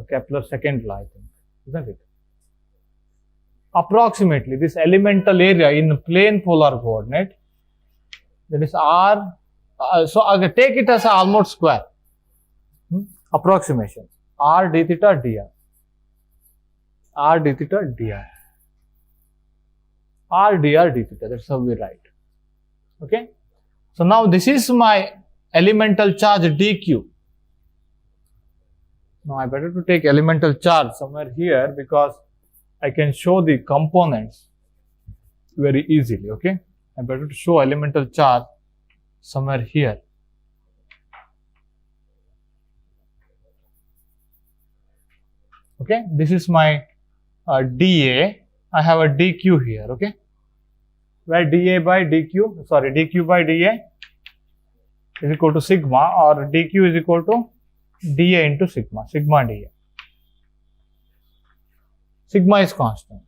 Kepler's second law, I think, isn't it? Approximately this elemental area in plane polar coordinate, that is r. So I can take it as a almost square. Approximation. R d theta dr. R d theta dr. R dr d theta. That's how we write. Okay. So now this is my elemental charge dq. Now I better to take elemental charge somewhere here because I can show the components very easily. Okay. I better to show elemental charge somewhere here. Okay. This is my dA. I have a dq here. Okay. Where dA by dq, sorry, dq by dA is equal to sigma, or dq is equal to dA into sigma, sigma dA. Sigma is constant.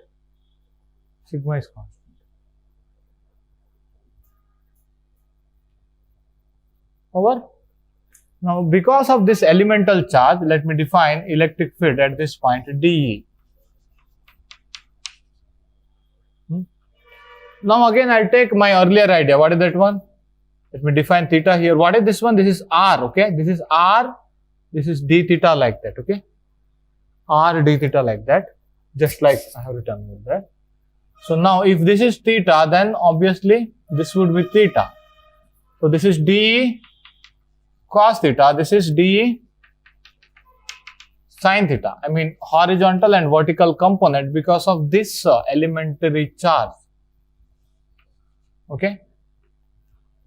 Sigma is constant. Over. Now, because of this elemental charge, let me define electric field at this point, dE. Now, again, I'll take my earlier idea. What is that one? Let me define theta here. What is this one? This is R, okay? This is R. This is d theta like that, okay? R d theta like that. Just like I have written with that. So, now, if this is theta, then obviously this would be theta. So, this is dE cos theta, this is dE sin theta. I mean horizontal and vertical component because of this elementary charge. Okay.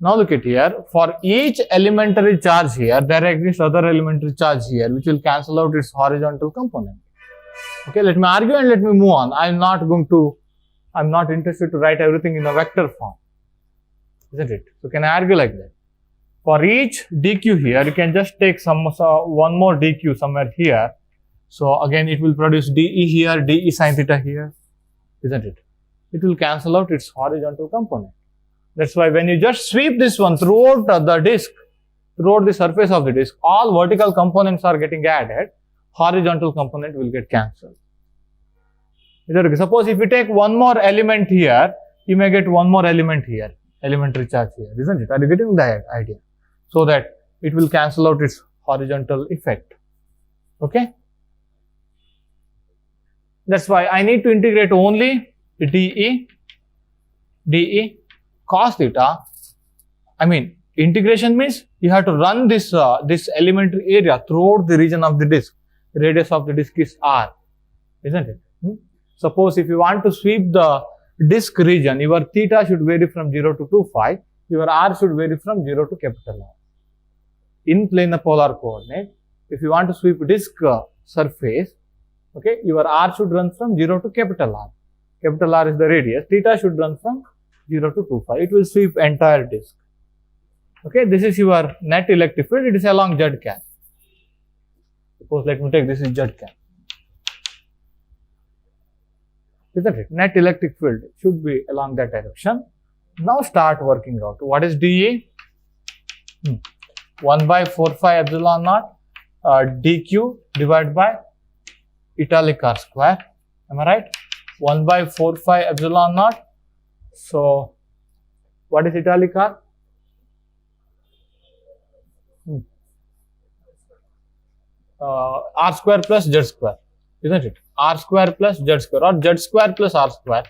Now look at here. For each elementary charge here, there exists other elementary charge here which will cancel out its horizontal component. Okay. Let me argue and let me move on. I'm not interested to write everything in a vector form. Isn't it? So can I argue like that? For each dq here, you can just take one more dq somewhere here. So again, it will produce dE here, dE sin theta here, isn't it? It will cancel out its horizontal component. That's why when you just sweep this one throughout the disk, throughout the surface of the disk, all vertical components are getting added, horizontal component will get cancelled. Suppose if you take one more element here, you may get one more element here, elementary charge here, isn't it? Are you getting the idea? So that it will cancel out its horizontal effect. Okay? That's why I need to integrate only dE cos theta. I mean, integration means you have to run this elementary area throughout the region of the disk. The radius of the disk is R, isn't it? Suppose if you want to sweep the disk region, your theta should vary from 0 to 2 pi, your R should vary from 0 to capital R. In planar polar coordinate, if you want to sweep disk surface, okay, your R should run from 0 to capital R. Capital R is the radius. Theta should run from 0 to 2 pi. It will sweep entire disk. Okay, this is your net electric field. It is along Z cap. Suppose let me take this is Z cap. Isn't it? Net electric field should be along that direction. Now start working out. What is dE? 1 by 4 pi epsilon naught dq divided by italic r square. Am I right? 1 by 4 pi epsilon naught. So, what is italic r? R square plus z square, isn't it? R square plus z square or z square plus r square.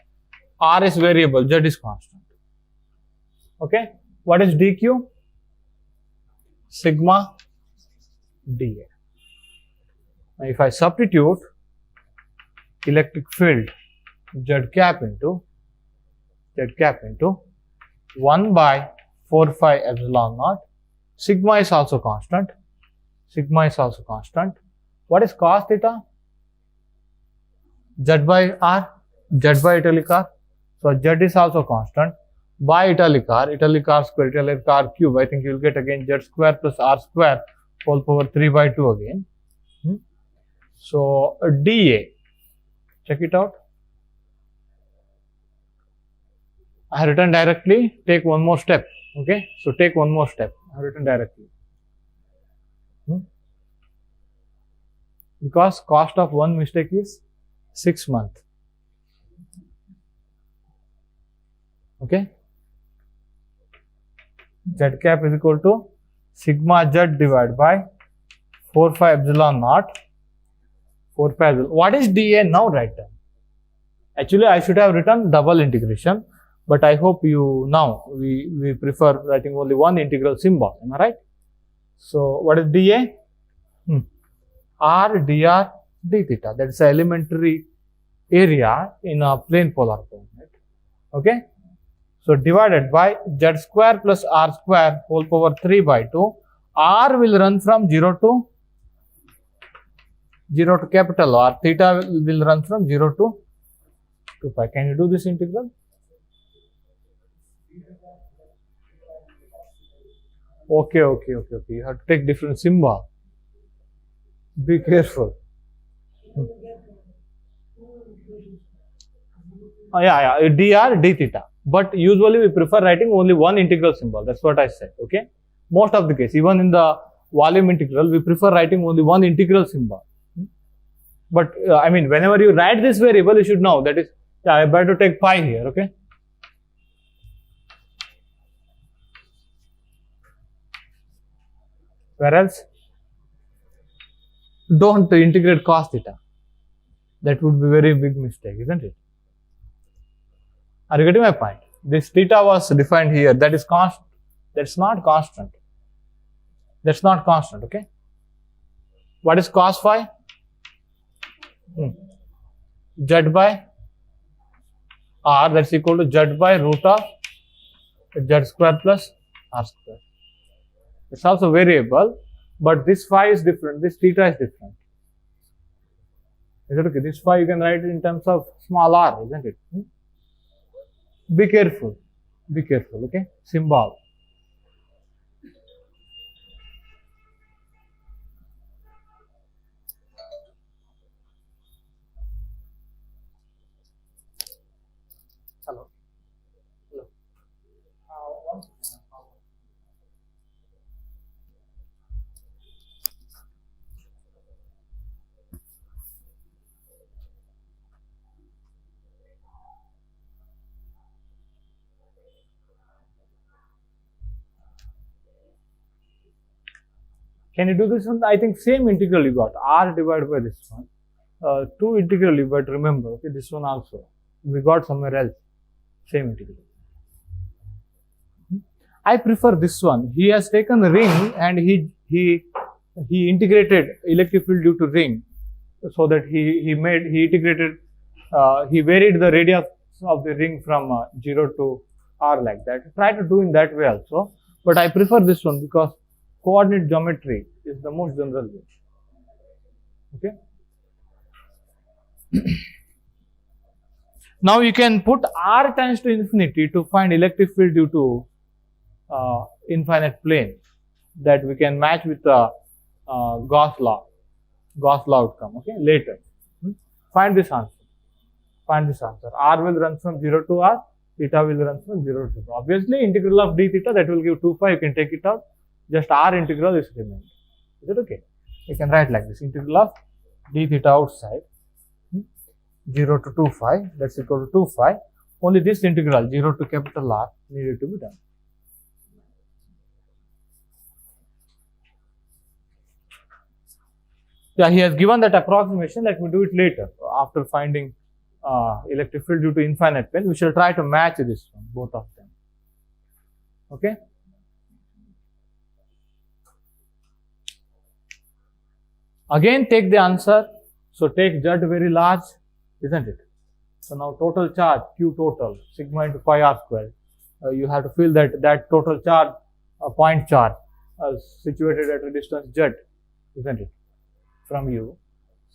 R is variable, z is constant. Okay. What is dq? Sigma dA. Now, if I substitute electric field z cap into 1 by 4 pi epsilon naught. Sigma is also constant. Sigma is also constant. What is cos theta? Z by r, z by italic r. So z is also constant. By italic r square, italic r cube. I think you will get again z square plus r square whole power 3 by 2 again. So dA, check it out. I have written directly, take one more step. Okay, so take one more step. I have written directly. Because cost of one mistake is 6 months. Okay, z cap is equal to sigma z divided by 4 pi epsilon naught. 4 pi epsilon. What is dA now? Write down. Actually, I should have written double integration, but I hope you now we prefer writing only one integral symbol. Am I right? So what is dA? R dr d theta. That is the elementary area in a plane polar coordinate. Okay. So divided by z square plus r square whole power 3 by 2. R will run from 0 to capital R. Theta will run from 0 to 2 pi. Can you do this integral? Okay. You have to take different symbol. Be careful. Yeah, dr d theta. But usually we prefer writing only one integral symbol. That's what I said. Okay. Most of the case, even in the volume integral, we prefer writing only one integral symbol. But I mean, whenever you write this variable, you should know that is, yeah, I better take pi here. Okay. Where else? Don't integrate cos theta. That would be very big mistake, isn't it? Are you getting my point? This theta was defined here. That is constant. That's not constant. That's not constant. Okay. What is cos phi? Z by r. That's equal to z by root of z square plus r square. It's also variable, but this phi is different. This theta is different. Is it okay? This phi you can write it in terms of small r, isn't it? Be careful. Be careful. Okay. Symbol. Hello. Hello. Can you do this one? I think same integral you got, r divided by this one. Two integral you got, remember, okay, this one also. We got somewhere else, same integral. I prefer this one. He has taken a ring and he integrated electric field due to ring, so that he integrated, he varied the radius of the ring from 0 to r like that. Try to do in that way also, but I prefer this one because coordinate geometry is the most general way. Okay. Now you can put r tends to infinity to find electric field due to infinite plane, that we can match with the Gauss law outcome. Okay, later. Find this answer. Find this answer. R will run from 0 to r, theta will run from 0 to 2. Obviously, integral of d theta, that will give 2 pi. You can take it out. Just r integral is remained. Is it okay? You can write like this: integral of d theta outside 0 to 2 phi, that's equal to 2 phi. Only this integral 0 to capital R needed to be done. Yeah, he has given that approximation. Let me do it later. After finding electric field due to infinite plane, we shall try to match this one, both of them. Okay. Again, take the answer. So take Z very large, isn't it? So now total charge, Q total, sigma into pi r square. You have to feel that total charge, point charge, situated at a distance Z, isn't it, from you.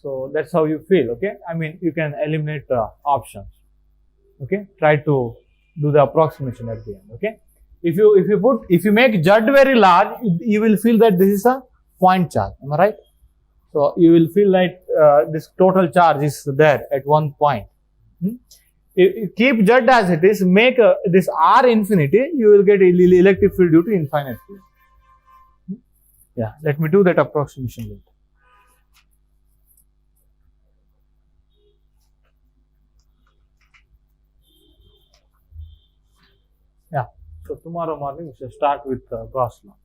So that's how you feel. Okay. I mean, you can eliminate options. Okay. Try to do the approximation at the end. Okay. If you make Z very large, you will feel that this is a point charge. Am I right? So you will feel like this total charge is there at one point. You keep Z as it is, make this R infinity, you will get electric field due to infinite field. Yeah, let me do that approximation later. Yeah, so tomorrow morning we shall start with Gauss law.